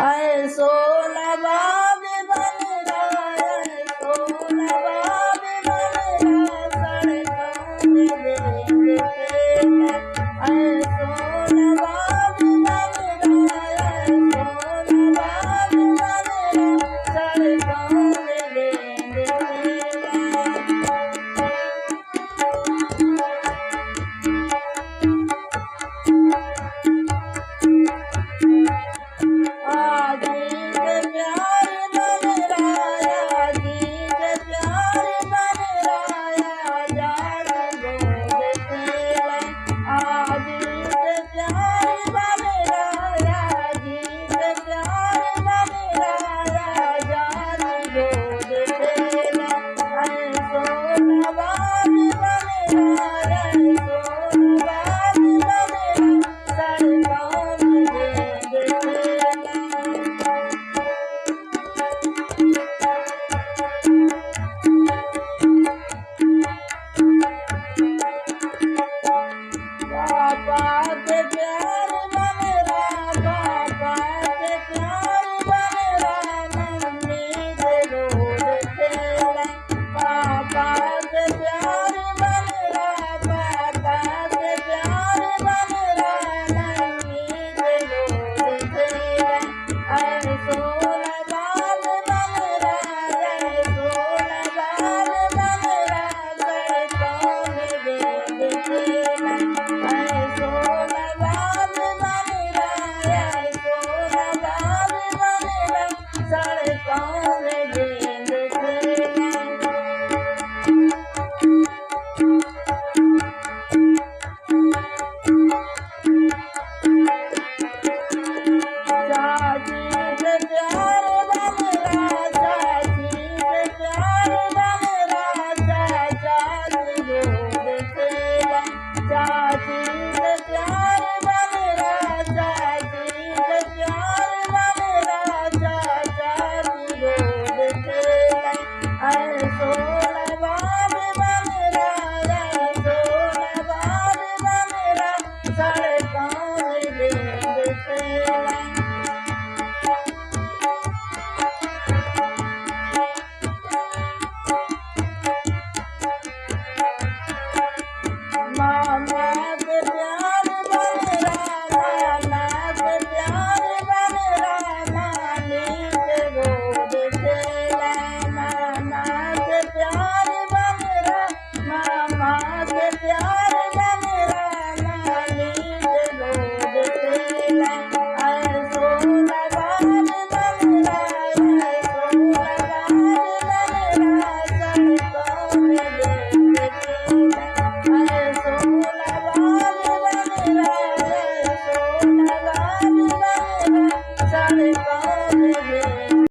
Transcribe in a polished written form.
आए सोना बाबी बन रहा है, सोना बाबी बन रहा सड़कों में देंगे फेंका। आए सोना बाबी बन रहा है, सोना बाबी बन रहा सड़कों में देंगे फेंका। पापा के प्यार बन रहा, पापा के प्यार